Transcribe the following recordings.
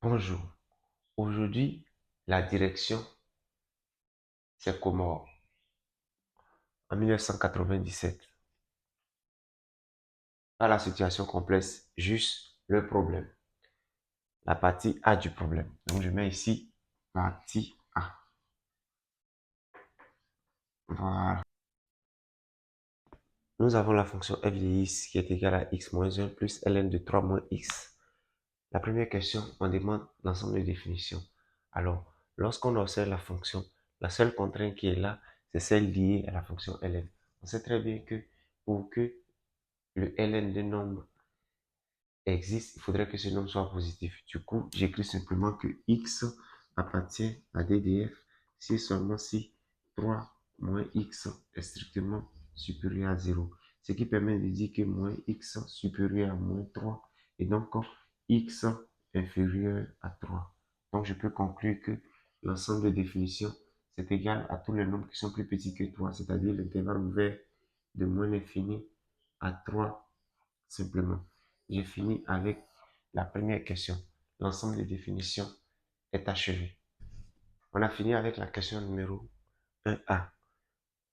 Bonjour. Aujourd'hui, la direction, c'est Comores. En 1997. Pas la situation complexe, juste le problème. La partie A du problème. Donc, je mets ici partie A. Voilà. Nous avons la fonction f de x qui est égale à x moins 1 plus ln de 3 moins x. La première question, on demande l'ensemble de définitions. Alors, lorsqu'on observe la fonction, la seule contrainte qui est là, c'est celle liée à la fonction ln. On sait très bien que pour que le ln de nombre existe, il faudrait que ce nombre soit positif. Du coup, j'écris simplement que x appartient à DDF si et seulement si 3 moins x est strictement supérieur à 0. Ce qui permet de dire que moins x supérieur à moins 3 et donc x inférieur à 3. Donc, je peux conclure que l'ensemble des définitions, c'est égal à tous les nombres qui sont plus petits que 3, c'est-à-dire l'intervalle ouvert de moins l'infini à 3 simplement. J'ai fini avec la première question. L'ensemble des définitions est achevé. On a fini avec la question numéro 1A.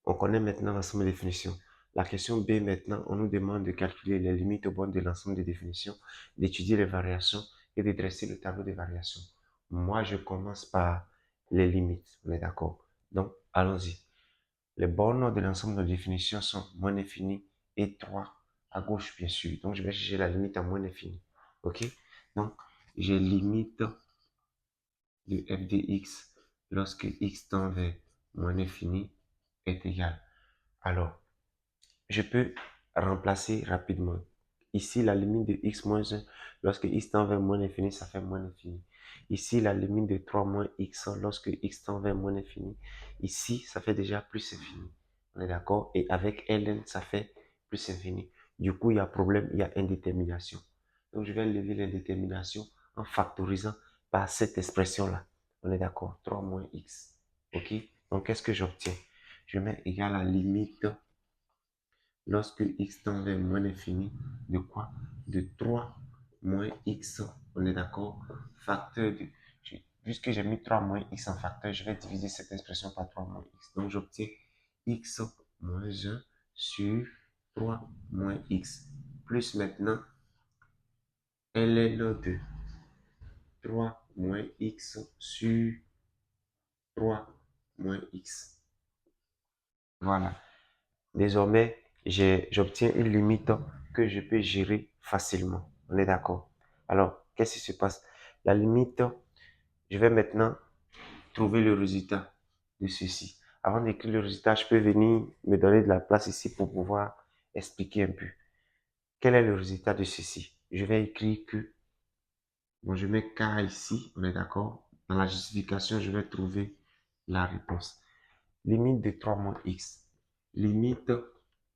On connaît maintenant l'ensemble des définitions. La question B maintenant, on nous demande de calculer les limites aux bornes de l'ensemble des définitions, d'étudier les variations et de dresser le tableau des variations. Moi, je commence par les limites. On est d'accord? Donc, allons-y. Les bornes de l'ensemble de définitions sont moins l'infini et 3 à gauche, bien sûr. Donc, je vais chercher la limite à moins l'infini. OK? Donc, j'ai limite de f de x lorsque x tend vers moins l'infini est égal. Alors, je peux remplacer rapidement. Ici, la limite de x moins 1, lorsque x tend vers moins l'infini, ça fait moins l'infini. Ici, la limite de 3 moins x, lorsque x tend vers moins l'infini. Ici, ça fait déjà plus infini. On est d'accord? Et avec ln, ça fait plus infini. Du coup, il y a problème, il y a indétermination. Donc, je vais lever l'indétermination en factorisant par cette expression-là. On est d'accord? 3 moins x. OK? Donc, qu'est-ce que j'obtiens? Je mets égal à limite lorsque x tend vers moins l'infini, de quoi? De 3 moins x, on est d'accord? Facteur de... Puisque j'ai mis 3 moins x en facteur, je vais diviser cette expression par 3 moins x. Donc j'obtiens x moins 1 sur 3 moins x. Plus maintenant ln de 3 moins x sur 3 moins x. Voilà. Désormais, j'obtiens une limite que je peux gérer facilement. On est d'accord? Alors, qu'est-ce qui se passe? La limite, je vais maintenant trouver le résultat de ceci. Avant d'écrire le résultat, je peux venir me donner de la place ici pour pouvoir expliquer un peu. Quel est le résultat de ceci? Je vais écrire que, bon, je mets K ici, on est d'accord? Dans la justification, je vais trouver la réponse. Limite de 3 moins x. Limite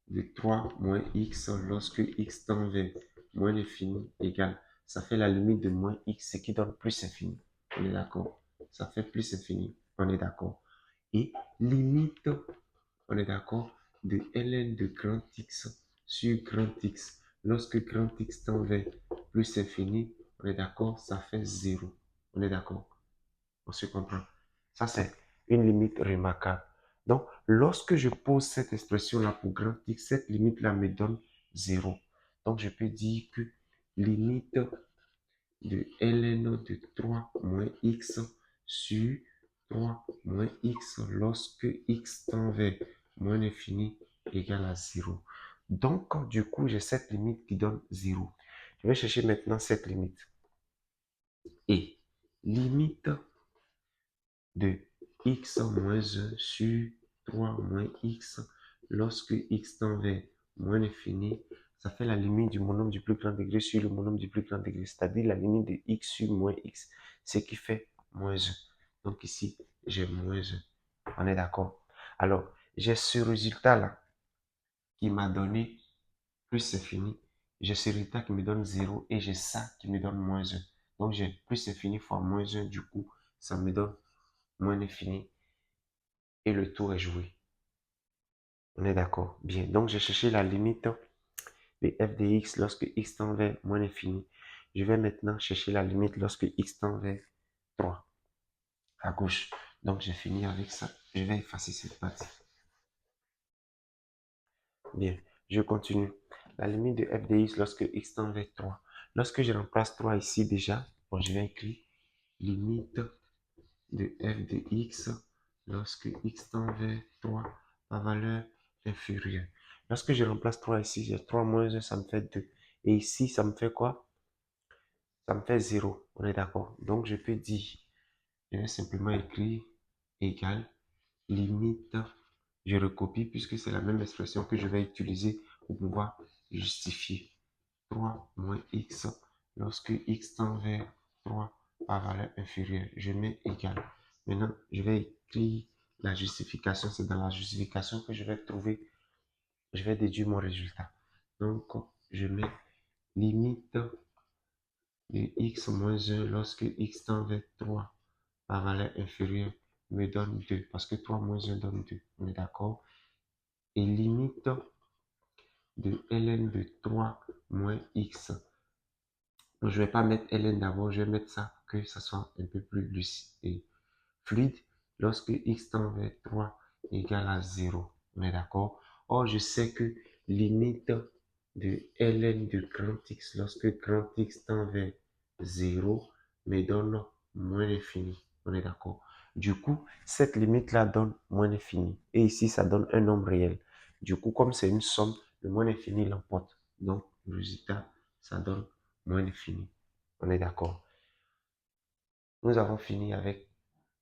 de 3 moins x lorsque x tend vers moins l'infini égale. Ça fait la limite de moins x, ce qui donne plus infini. On est d'accord? Ça fait plus infini. On est d'accord? Et limite, on est d'accord, de ln de grand x sur grand x. Lorsque grand x tend vers plus infini, on est d'accord, ça fait 0. On est d'accord? On se comprend. Ça, c'est une limite remarquable. Donc, lorsque je pose cette expression-là pour grand X, cette limite-là me donne 0. Donc, je peux dire que limite de ln de 3 moins x sur 3 moins x lorsque x tend vers moins l'infini égale à 0. Donc, du coup, j'ai cette limite qui donne 0. Je vais chercher maintenant cette limite. Et limite de x moins 1 sur 3 moins x lorsque x tend vers moins l'infini, ça fait la limite du monome du plus grand degré sur le monome du plus grand degré, c'est-à-dire la limite de x sur moins x, ce qui fait moins 1. Donc ici, j'ai moins 1. On est d'accord? Alors, j'ai ce résultat-là qui m'a donné plus infini. J'ai ce résultat qui me donne 0 et j'ai ça qui me donne moins 1. Donc, j'ai plus infini fois moins 1, du coup, ça me donne moins l'infini et le tour est joué. On est d'accord? Bien. Donc, j'ai cherché la limite de f de x lorsque x tend vers moins l'infini. je vais maintenant chercher la limite lorsque x tend vers 3 à gauche. Donc, j'ai fini avec ça. Je vais effacer cette partie. Bien, je continue. La limite de f de x lorsque x tend vers 3. Lorsque je remplace 3 ici déjà, bon, je vais écrire limite de f de x lorsque x tend vers 3 à valeur inférieure. Lorsque je remplace 3 ici, j'ai 3 moins 1, ça me fait 2. Et ici, ça me fait quoi? Ça me fait 0. On est d'accord? Donc, je peux dire, je vais simplement écrire égal limite, je recopie puisque c'est la même expression que je vais utiliser pour pouvoir justifier 3 moins x lorsque x tend vers 3 à valeur inférieure. Je mets égal. Maintenant, je vais écrire la justification. C'est dans la justification que je vais trouver, je vais déduire mon résultat. Donc, je mets limite de x moins 1 lorsque x tend vers 3 à valeur inférieure me donne 2. Parce que 3 moins 1 donne 2. On est d'accord? Et limite de ln de 3 moins x. Donc, je ne vais pas mettre ln d'abord, je vais mettre ça pour que ça soit un peu plus lucide et fluide. Lorsque x tend vers 3 égale à 0. On est d'accord? Or, je sais que limite de ln de grand x lorsque grand x tend vers 0 me donne moins l'infini. On est d'accord? Du coup, cette limite-là donne moins l'infini. Et ici, ça donne un nombre réel. Du coup, comme c'est une somme, le moins l'infini l'emporte. Donc, le résultat, ça donne moins l'infini. On est d'accord? Nous avons fini avec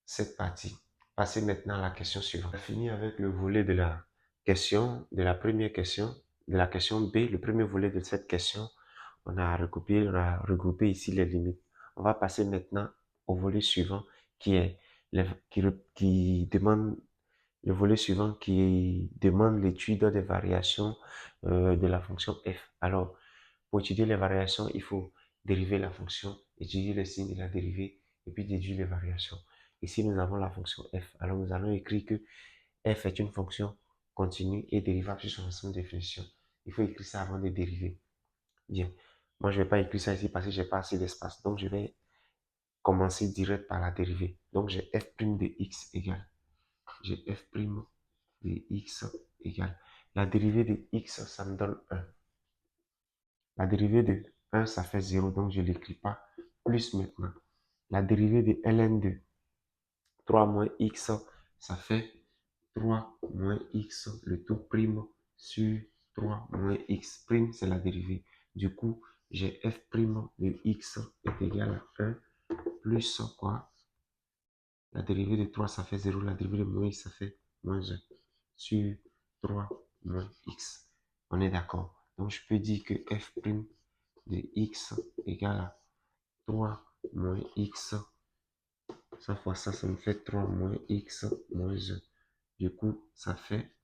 cette partie. Passez maintenant à la question suivante. On a fini avec le volet de la question, de la première question, de la question B, le premier volet de cette question. On a regroupé ici les limites. On va passer maintenant au volet suivant qui est qui demande le volet suivant qui demande l'étude des variations de la fonction f. Alors, pour étudier les variations, il faut dériver la fonction, étudier les signes de la dérivée et puis déduire les variations. Ici, nous avons la fonction f. Alors, nous allons écrire que f est une fonction continue et dérivable sur son ensemble de définition. Il faut écrire ça avant de dériver. Bien. Moi, je ne vais pas écrire ça ici parce que je n'ai pas assez d'espace. Donc, je vais commencer direct par la dérivée. Donc, j'ai f' de x égale. J'ai f' de x égale. La dérivée de x, ça me donne 1. La dérivée de 1, ça fait 0, donc je ne l'écris pas. Plus maintenant. La dérivée de ln de 3 moins x, ça fait 3 moins x, le tout prime sur 3 moins x prime, c'est la dérivée. Du coup, j'ai f' de x est égal à 1 plus quoi? La dérivée de 3, ça fait 0. La dérivée de moins x, ça fait moins 1 sur 3 moins x. On est d'accord. Donc, je peux dire que f' de x égale à 3 moins x. Ça fois ça, ça me fait 3 moins x moins 1. Du coup, ça fait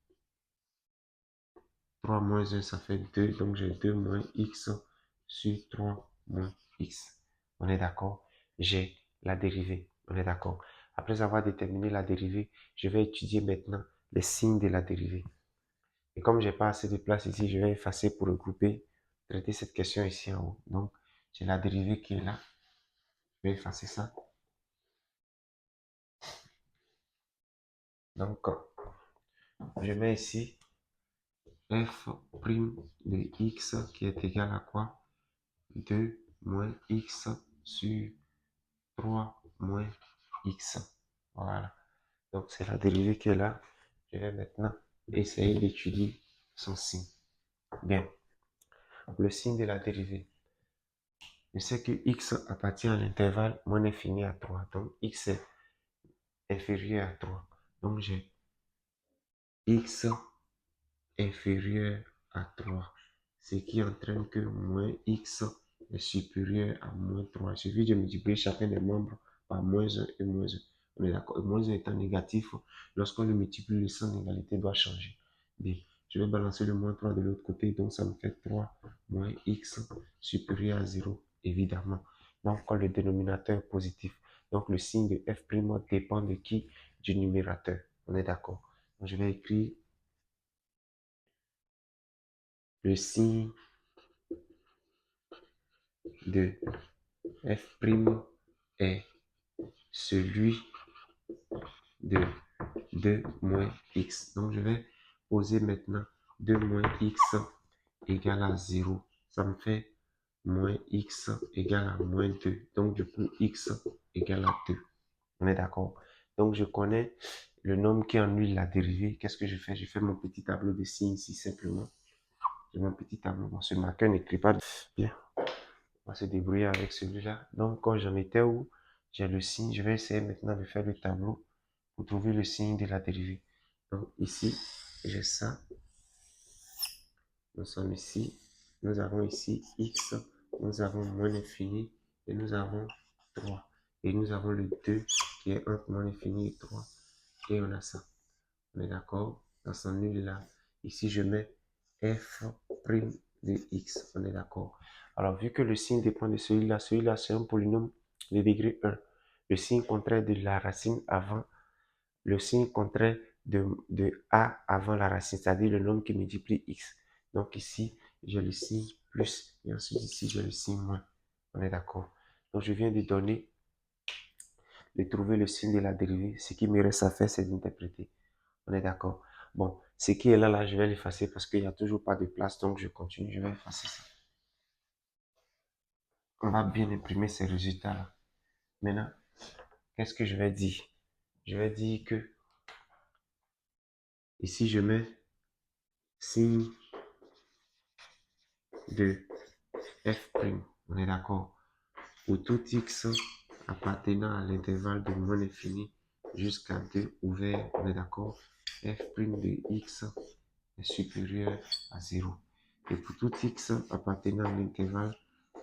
3 moins 1, ça fait 2. Donc, j'ai 2 moins x sur 3 moins x. On est d'accord? J'ai la dérivée. On est d'accord? Après avoir déterminé la dérivée, je vais étudier maintenant les signes de la dérivée. Et comme j'ai pas assez de place ici, je vais effacer pour regrouper, traiter cette question ici en haut. Donc, j'ai la dérivée qui est là. Je vais effacer ça. Donc, je mets ici f' de x qui est égal à quoi? 2 moins x sur 3 moins x. Voilà. Donc, c'est la dérivée qui est là. Je vais maintenant essayer d'étudier son signe. Bien. Le signe de la dérivée. Je sais que x appartient à l'intervalle moins infini à 3. Donc, x est inférieur à 3. Donc, j'ai x inférieur à 3. Ce qui entraîne que moins x est supérieur à moins 3. Il suffit de multiplier chacun des membres par moins 1 et moins 1. On est d'accord. Moins 1 étant négatif, lorsqu'on le multiplie, le signe d'égalité doit changer. Bien. Je vais balancer le moins 3 de l'autre côté. Donc, ça me fait 3 moins x supérieur à 0, évidemment. Donc, le dénominateur est positif. Donc, le signe de f' dépend de qui? Du numérateur. On est d'accord. Donc, je vais écrire le signe de f' est celui de 2 moins x. Donc, je vais poser maintenant 2 moins x égale à 0. Ça me fait moins x égale à moins 2. Donc, je peux x égale à 2. On est d'accord? Donc, je connais le nombre qui ennuie la dérivée. Qu'est-ce que je fais? Je fais mon petit tableau de signes ici simplement. J'ai mon petit tableau. Bon, ce marqueur n'écrit pas bien. On va se débrouiller avec celui-là. Donc, quand j'en étais où j'ai le signe, je vais essayer maintenant de faire le tableau pour trouver le signe de la dérivée. Donc, ici, j'ai ça. Nous sommes ici. Nous avons ici x. Nous avons moins l'infini. Et nous avons 3. Et nous avons le 2 qui est entre moins l'infini et 3. Et on a ça. On est d'accord? Dans son nul là. Ici, je mets f' de x. On est d'accord? Alors, vu que le signe dépend de celui-là, c'est un polynôme de degré 1. Le signe contraire de la racine avant, le signe contraire de a avant la racine, c'est-à-dire le nombre qui multiplie x. Donc ici, j'ai le signe plus, et ensuite ici, j'ai le signe moins. On est d'accord? Donc, je viens de trouver le signe de la dérivée. Ce qui me reste à faire, c'est d'interpréter. On est d'accord? Bon, ce qui est là, je vais l'effacer parce qu'il n'y a toujours pas de place, donc je continue, je vais effacer ça. On va bien imprimer ces résultats-là. Maintenant, qu'est-ce que je vais dire? Je vais dire que ici, je mets signe de f'. On est d'accord? Pour tout x appartenant à l'intervalle de moins l'infini jusqu'à 2 ouvert, on est d'accord? f' de x est supérieur à 0. Et pour tout x appartenant à l'intervalle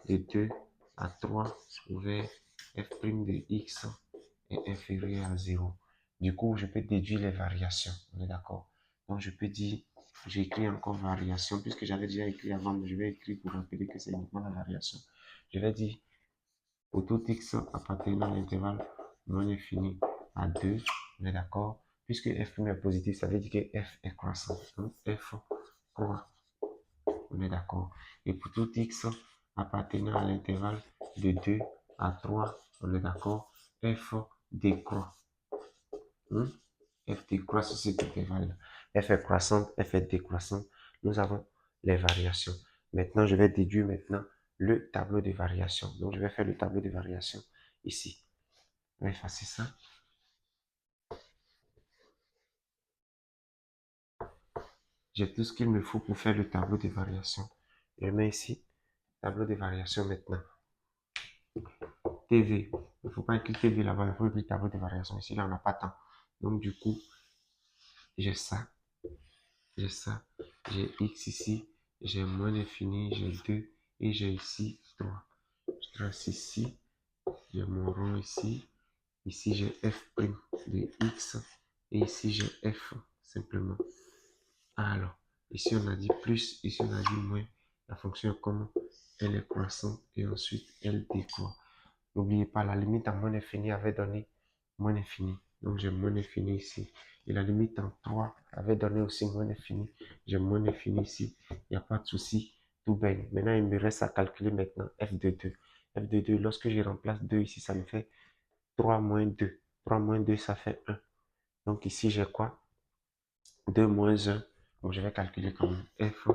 de 2 à 3 ouvert, f' de x est inférieur à 0. Du coup, je peux déduire les variations. On est d'accord? Donc, je peux dire, j'écris encore variation, puisque j'avais déjà écrit avant, mais je vais écrire pour rappeler que c'est uniquement la variation. Je vais dire, pour tout x appartenant à l'intervalle non infini à 2, on est d'accord? Puisque f' est positif, ça veut dire que f est croissant. Donc, f croît. On est d'accord? Et pour tout x appartenant à l'intervalle de 2 à 3, on est d'accord? F décroît. F décroît sur cet intervalle. F est croissante, F est décroissante. Nous avons les variations. Maintenant, je vais déduire maintenant le tableau de variation. Donc, je vais faire le tableau de variation ici. Je vais effacer ça. J'ai tout ce qu'il me faut pour faire le tableau de variation. Je mets ici, tableau de variation maintenant. TV. Il ne faut pas écrire TV là-bas, il faut écrire tableau de variation. Ici, là, on n'a pas tant. Donc, du coup, j'ai ça. J'ai ça. J'ai X ici. J'ai moins l'infini. J'ai 2. Et j'ai ici 3. Je trace ici. J'ai mon rond ici. Ici, j'ai F' de X. Et ici, j'ai F simplement. Alors, ici, on a dit plus. Ici, on a dit moins. La fonction est comme elle est croissante. Et ensuite, elle décroît. N'oubliez pas, la limite à moins l'infini avait donné moins l'infini. Donc, j'ai moins l'infini ici. Et la limite en 3 avait donné aussi moins l'infini. J'ai moins l'infini ici. Il n'y a pas de souci. Tout baigne. Maintenant, il me reste à calculer maintenant f de 2. F de 2, lorsque je remplace 2 ici, ça me fait 3 moins 2. 3 moins 2, ça fait 1. Donc, ici, j'ai quoi? 2 moins 1. Donc, je vais calculer comme f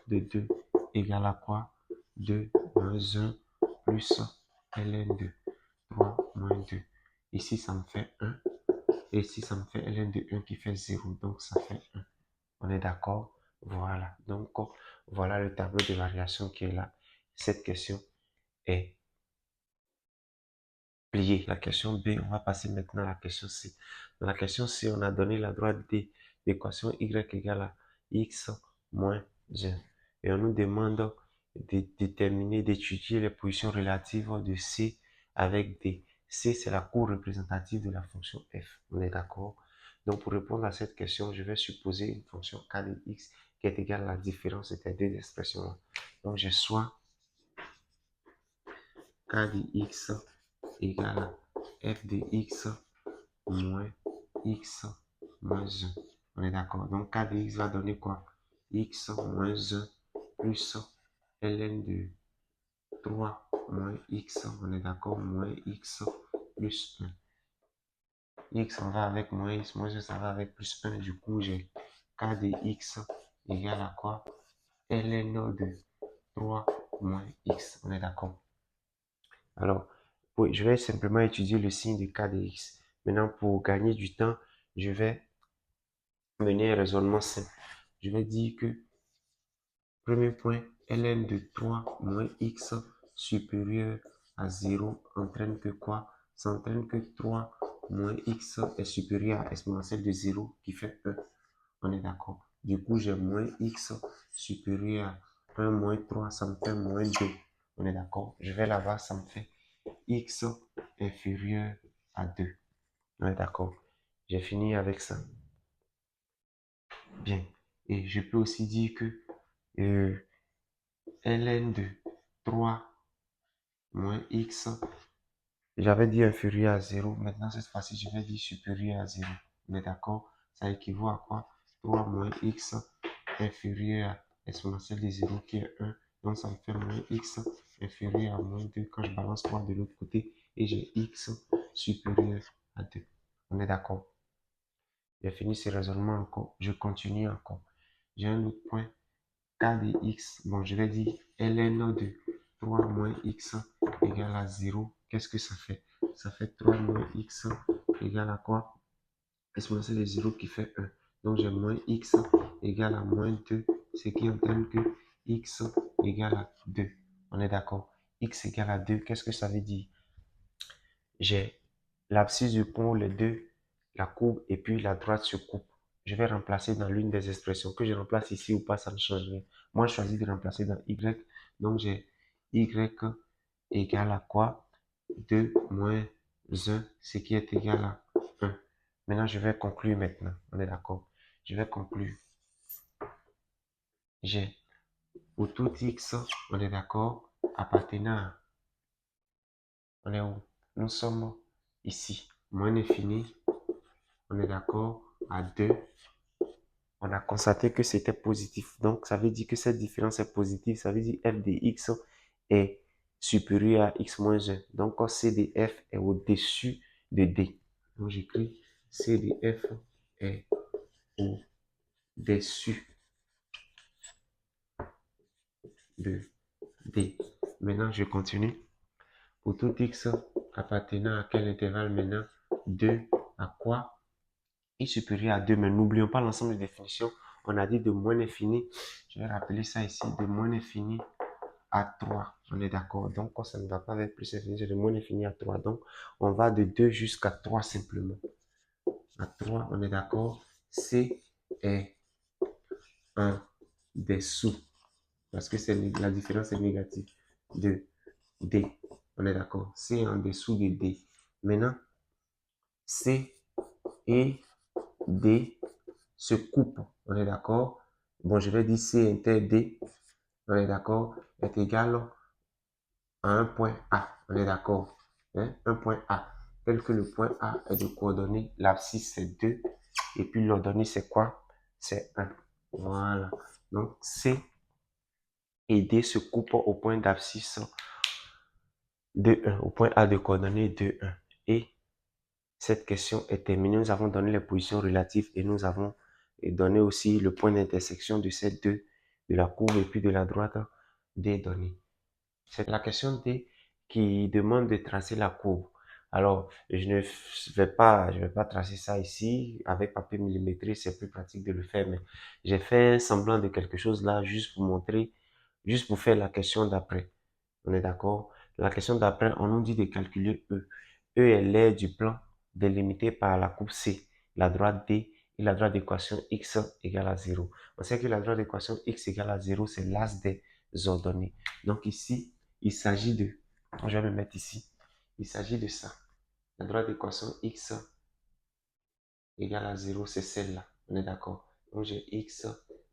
de 2 égale à quoi? 2 moins 1 plus ln 2. 3 moins 2. Ici, ça me fait 1. Et ici, ça me fait ln de 1 qui fait 0. Donc, ça fait 1. On est d'accord? Voilà. Donc, voilà le tableau de variation qui est là. Cette question est pliée. La question B, on va passer maintenant à la question C. Dans la question C, on a donné la droite D. L'équation y égale à x moins 1. Et on nous demande de déterminer, d'étudier les positions relatives de C avec D. C, c'est la courbe représentative de la fonction f. On est d'accord? Donc, pour répondre à cette question, je vais supposer une fonction k de x qui est égale à la différence de ces deux expressions-là. Donc, j'ai soit k de x égale à f de x moins x moins 1. On est d'accord? Donc, k de x va donner quoi? X moins 1 plus ln de 3 moins x, on est d'accord, moins x plus 1. X en va avec moins x, moins ça va avec plus 1. Du coup, j'ai k de x égale à quoi? Ln de 3 moins x. On est d'accord. Alors, je vais simplement étudier le signe de k de x. Maintenant, pour gagner du temps, je vais mener un raisonnement simple. Je vais dire que, premier point, ln de 3 moins x supérieur à 0 entraîne que quoi? Ça entraîne que 3 moins x est supérieur à exponentielle de 0 qui fait 1. On est d'accord. Du coup, j'ai moins x supérieur à 1 moins 3, ça me fait moins 2. On est d'accord. Je vais là-bas, ça me fait x inférieur à 2. On est d'accord. J'ai fini avec ça. Bien. Et je peux aussi dire que ln de 3 moins x, j'avais dit inférieur à 0. Maintenant, cette fois-ci, je vais dire supérieur à 0. On est d'accord? Ça équivaut à quoi? 3 moins x inférieur à exponentielle de 0 qui est 1. Donc, ça me fait moins x inférieur à moins 2 quand je balance 3 de l'autre côté. Et j'ai x supérieur à 2. On est d'accord? J'ai fini ce raisonnement encore. Je continue encore. J'ai un autre point. K de x. Bon, je vais dire ln de 3 moins x égale à 0. Qu'est-ce que ça fait? Ça fait 3 moins x égale à quoi? Exponentielle de 0 qui fait 1. Donc, j'ai moins x égale à moins 2, ce qui entraîne que x égale à 2. On est d'accord? X égale à 2, qu'est-ce que ça veut dire? J'ai l'abscisse du pont, les deux, la courbe et puis la droite se coupe. Je vais remplacer dans l'une des expressions. Que je remplace ici ou pas, ça ne change rien. Moi, je choisis de remplacer dans y. Donc, j'ai y égale à quoi? 2 moins 1, ce qui est égal à 1. Maintenant, je vais conclure maintenant. On est d'accord? Je vais conclure. J'ai pour tout x, on est d'accord, appartenant à, on est où? Nous sommes ici. Moins l'infini, on est d'accord, à 2. On a constaté que c'était positif. Donc, ça veut dire que cette différence est positive. Ça veut dire f de x est supérieur à x moins 1. Donc, c de f est au-dessus de d. Donc, j'écris c de f est au-dessus de d. Maintenant, je continue. Pour tout x appartenant à quel intervalle maintenant? 2 à quoi? Est supérieur à 2. Mais n'oublions pas l'ensemble de définitions. On a dit de moins l'infini. Je vais rappeler ça ici. De moins l'infini à 3. On est d'accord. Donc, ça ne va pas avec plus infini, c'est de moins l'infini à 3. Donc, on va de 2 jusqu'à 3 simplement. À 3, on est d'accord. C est en dessous. Parce que la différence est négative. De D. On est d'accord. C est en dessous de D. Maintenant, C et D se coupent. On est d'accord. Bon, je vais dire C inter D. On est d'accord. Est égal à un point A. On est d'accord. Hein? Un point A. Tel que le point A est de coordonnées, l'abscisse c'est 2. Et puis l'ordonnée c'est quoi? C'est 1. Voilà. Donc C et D se coupent au point d'abscisse de 1. Au point A de coordonnées de 1. Et cette question est terminée. Nous avons donné les positions relatives et nous avons donné aussi le point d'intersection de ces deux, de la courbe et puis de la droite des données. C'est la question D qui demande de tracer la courbe. Alors, je ne vais pas tracer ça ici. Avec papier millimétré, c'est plus pratique de le faire, mais j'ai fait semblant de quelque chose là, juste pour montrer, juste pour faire la question d'après. On est d'accord? La question d'après, on nous dit de calculer E. E est l'aire du plan délimité par la courbe C, la droite D et la droite d'équation X égale à 0. On sait que la droite d'équation X égale à 0, c'est l'axe des ordonnées. Donc ici, il s'agit de, je vais me mettre ici, il s'agit de ça. La droite d'équation X égale à 0, c'est celle-là. On est d'accord? Donc j'ai X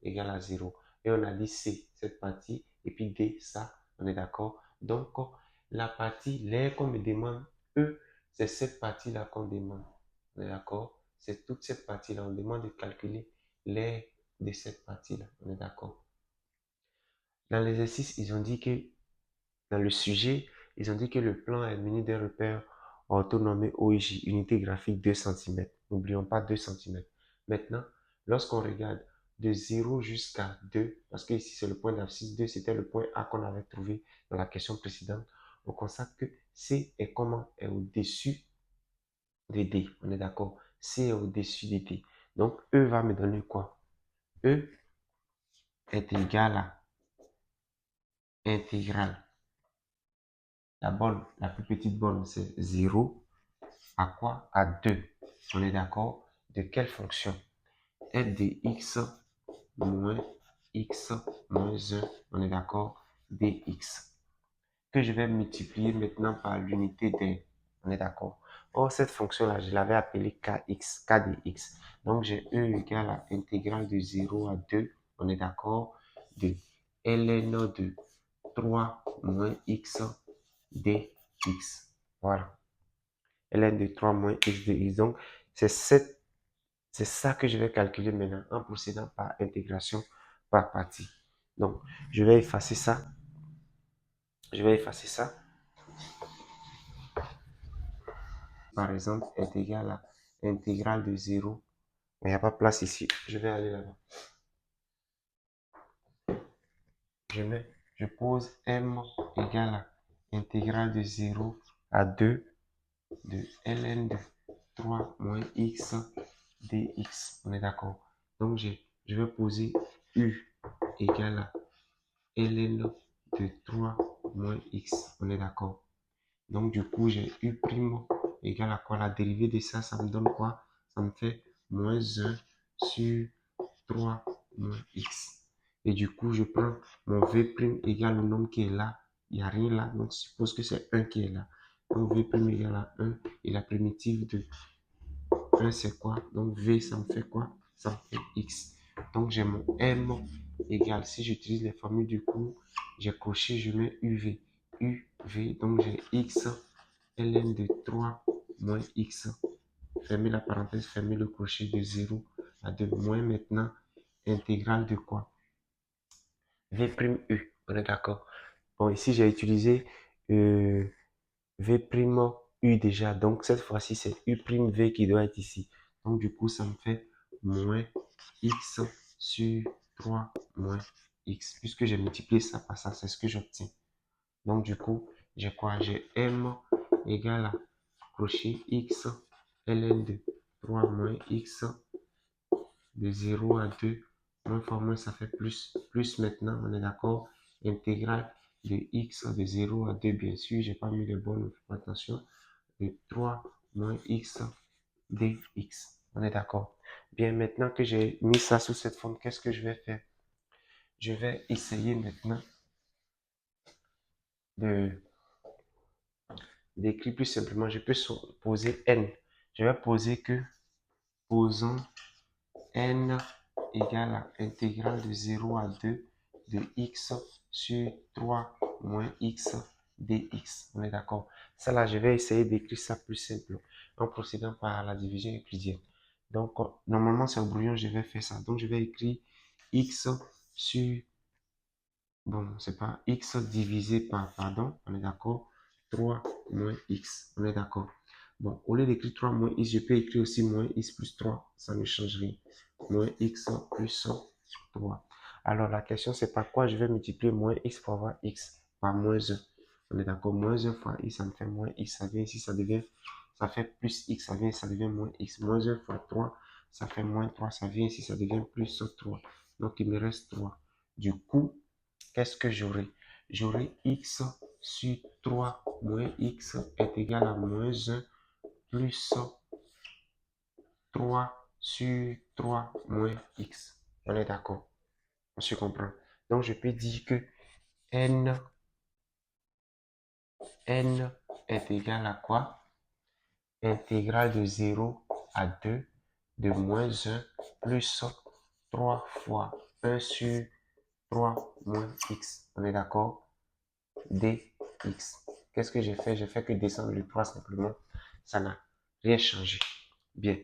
égale à 0. Et on a dit C, cette partie, et puis D, ça. On est d'accord? Donc, la partie, l'air qu'on me demande, E, c'est cette partie-là qu'on demande. On est d'accord? C'est toute cette partie-là. On demande de calculer l'air de cette partie-là. On est d'accord? Dans l'exercice, ils ont dit que Dans le sujet, ils ont dit que le plan est muni d'un repère orthonormé OIJ, unité graphique 2 cm. N'oublions pas 2 cm. Maintenant, lorsqu'on regarde de 0 jusqu'à 2, parce que ici c'est le point d'abscisse, 2 c'était le point A qu'on avait trouvé dans la question précédente, on constate que C est comment? Est au-dessus de D. On est d'accord? C est au-dessus de D. Donc, E va me donner quoi? E est égal à intégrale. La borne, la plus petite borne, c'est 0 à quoi? À 2. On est d'accord? De quelle fonction? F de x moins x moins 1. On est d'accord? Dx. Que je vais multiplier maintenant par l'unité d. On est d'accord? Or, cette fonction-là, je l'avais appelée kx, k de x. Donc, j'ai E égale à intégrale de 0 à 2. On est d'accord? De ln de 3 moins x dx. Voilà. ln de 3 moins x dx. Donc, c'est ça que je vais calculer maintenant en procédant par intégration par partie. Donc, je vais effacer ça. Je vais effacer ça. Par exemple, est égal à intégrale de 0. Mais il n'y a pas de place ici. Je vais aller là-bas. Je pose m égale à intégrale de 0 à 2 de ln de 3 moins x dx. On est d'accord. Donc, je vais poser u égale à ln de 3 moins x. On est d'accord. Donc, du coup, j'ai u' égale à quoi? La dérivée de ça, ça me donne quoi? Ça me fait moins 1 sur 3 moins x. Et du coup, je prends mon v' égale au nombre qui est là. Il n'y a rien là, donc je suppose que c'est 1 qui est là. Donc, v' égale à 1 et la primitive de 1, c'est quoi? Donc, v, ça me fait quoi? Ça me fait x. Donc, j'ai mon m égale, si j'utilise les formules du cours, j'ai coché, je mets uv. uv, donc j'ai x ln de 3 moins x. Fermez la parenthèse, fermez le crochet de 0 à 2. Moins maintenant, intégrale de quoi? V', on est d'accord. Bon, ici, j'ai utilisé V', déjà. Donc, cette fois-ci, c'est U', qui doit être ici. Donc, du coup, ça me fait moins x sur 3 moins x. Puisque j'ai multiplié ça par ça, c'est ce que j'obtiens. Donc, du coup, j'ai quoi? J'ai m égale à crochet x ln de 3 moins x de 0 à 2. Moins fois moins, ça fait plus. Plus maintenant, on est d'accord. Intégrale de x de 0 à 2, bien sûr. J'ai pas mis de bonne attention. De 3 moins x dx. On est d'accord. Bien, maintenant que j'ai mis ça sous cette forme, qu'est-ce que je vais faire? Je vais essayer maintenant de d'écrire plus simplement. Je peux poser n. Je vais poser que posons n égale à intégrale de 0 à 2 de x sur 3 moins x dx. On est d'accord? Ça là, je vais essayer d'écrire ça plus simple en procédant par la division euclidienne. Donc, normalement, c'est au brouillon, je vais faire ça. Donc, je vais écrire x sur, bon, c'est pas x divisé par, pardon, on est d'accord, 3 moins x. On est d'accord? Bon, au lieu d'écrire 3 moins x, je peux écrire aussi moins x plus 3. Ça ne change rien. Moins x plus 3. Alors, la question, c'est par quoi je vais multiplier moins x pour avoir x par moins 1. On est d'accord? Moins 1 fois x, ça me fait moins x. Ça vient ici, ça fait plus x. Ça devient moins x. Moins 1 fois 3, ça fait moins 3. Ça vient ici, ça devient plus 3. Donc, il me reste 3. Du coup, qu'est-ce que j'aurai? J'aurai x sur 3 moins x est égal à moins 1 plus 3 sur 3 moins x. On est d'accord? On se comprend. Donc, je peux dire que n est égal à quoi? Intégrale de 0 à 2 de moins 1 plus 3 fois 1 sur 3 moins x. On est d'accord? Dx. Qu'est-ce que j'ai fait? J'ai fait que descendre le 3 simplement. Ça n'a rien changé. Bien.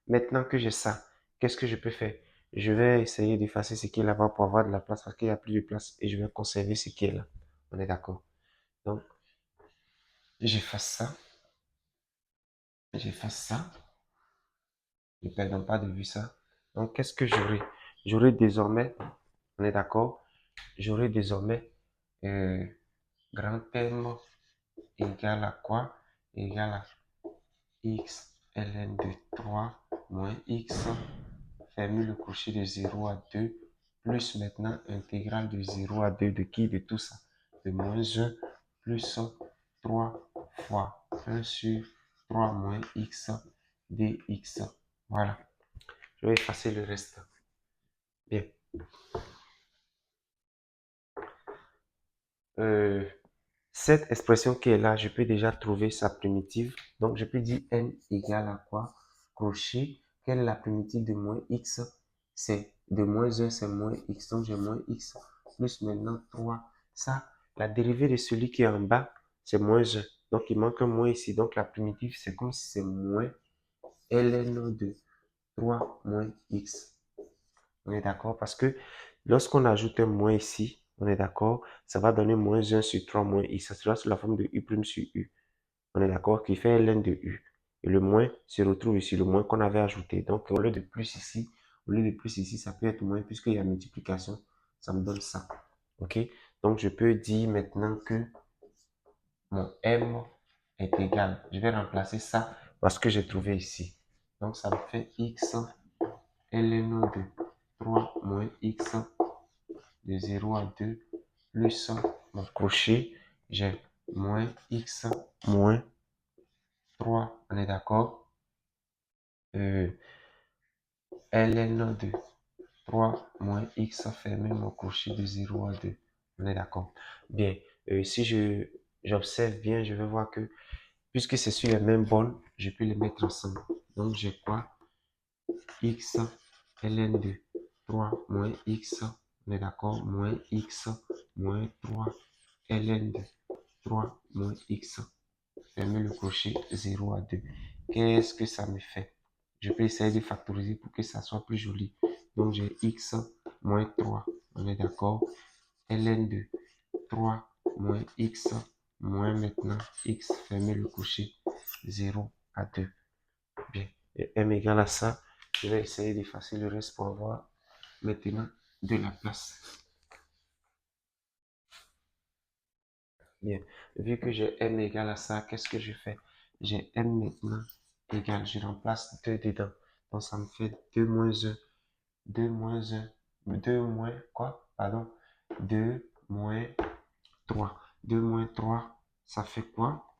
Maintenant que j'ai ça, qu'est-ce que je peux faire? Je vais essayer d'effacer ce qui est là-bas pour avoir de la place parce qu'il n'y a plus de place et je vais conserver ce qui est là. On est d'accord? Donc, j'efface ça. J'efface ça. Ne perdons pas de vue ça. Donc, qu'est-ce que j'aurai? J'aurai désormais, on est d'accord, j'aurai désormais euh, grand M égale à quoi? Égale à x ln de 3 moins x, fermer le crochet de 0 à 2, plus maintenant intégrale de 0 à 2 de qui? De tout ça. De moins 1 plus 3 fois 1 sur 3 moins x dx. Voilà. Je vais effacer le reste. Bien. Euh, cette expression qui est là, je peux déjà trouver sa primitive. Donc, je peux dire n égale à quoi? Crochet. Quelle est la primitive de moins x? C'est de moins 1, c'est moins x. Donc, j'ai moins x plus maintenant 3. Ça, la dérivée de celui qui est en bas, c'est moins 1. Donc, il manque un moins ici. Donc, la primitive, c'est comme si c'est moins ln de 3 moins x. On est d'accord? Parce que lorsqu'on ajoute un moins ici, on est d'accord, ça va donner moins 1 sur 3 moins x. Ça sera sous la forme de u' sur u. On est d'accord? Qui fait ln de u. Et le moins se retrouve ici, le moins qu'on avait ajouté. Donc, au lieu de plus ici, ça peut être moins, puisqu'il y a multiplication, ça me donne ça. OK? Donc, je peux dire maintenant que mon m est égal. Je vais remplacer ça parce que j'ai trouvé ici. Donc, ça me fait x ln de 3 moins x de 0 à 2 plus mon crochet, j'ai moins x moins 3, on est d'accord? Ln de 3 moins x fermé mon crochet de 0 à 2, on est d'accord? Bien, si j'observe bien, je vais voir que puisque c'est sur les mêmes bols, je peux les mettre ensemble. Donc j'ai quoi? X ln de 3 moins x, on est d'accord? Moins x moins 3 ln de 3 moins x, fermez le crochet 0 à 2. Qu'est-ce que ça me fait? Je peux essayer de factoriser pour que ça soit plus joli. Donc j'ai x moins 3, on est d'accord? Ln de 3 moins x moins maintenant x, fermez le crochet 0 à 2. Bien, et m égale à ça. Je vais essayer d'effacer le reste pour avoir maintenant de la place. Bien, vu que j'ai m égale à ça, qu'est-ce que je fais? J'ai m maintenant égale, je remplace 2 dedans. Donc ça me fait 2 moins 1, 2 moins 1, 2 moins quoi? Pardon, 2 moins 3. 2 moins 3, ça fait quoi?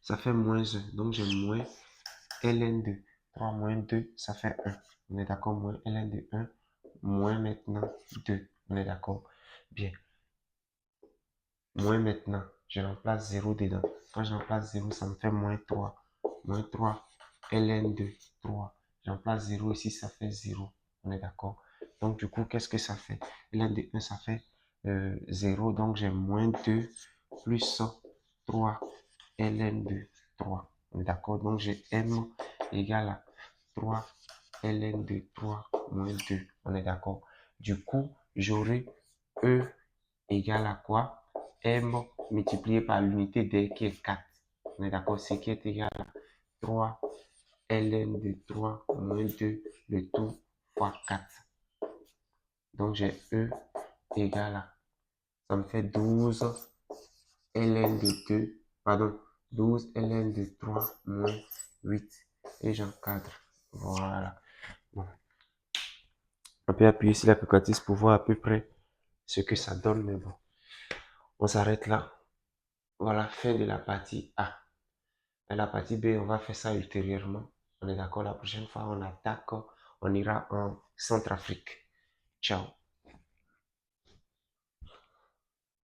Ça fait moins 1. Donc j'ai moins ln de 3 moins 2, ça fait 1. On est d'accord? Moins ln de 1, moins maintenant 2. On est d'accord? Bien. Moins maintenant, je remplace 0 dedans. Quand je remplace 0, ça me fait moins 3. Moins 3, ln de 3. Je remplace 0 ici, ça fait 0. On est d'accord? Donc, du coup, qu'est-ce que ça fait? Ln de 1, ça fait 0. Donc, j'ai moins 2 plus 3 ln de 3. On est d'accord? Donc, j'ai m égale à 3 ln de 3 moins 2. On est d'accord? Du coup, j'aurai E égale à quoi? M multiplié par l'unité d qui est 4. On est d'accord? Ce qui est égal à 3 ln de 3 moins 2, le tout fois 4. Donc j'ai E égale à, ça me fait 12 ln de 2, pardon, 12 ln de 3 moins 8. Et j'encadre. Voilà. Bon. On peut appuyer sur la calculatrice pour voir à peu près ce que ça donne, mais bon. On s'arrête là. Voilà, fin de la partie A. Et la partie B, on va faire ça ultérieurement. On est d'accord, la prochaine fois, on attaque, on ira en Centrafrique. Ciao.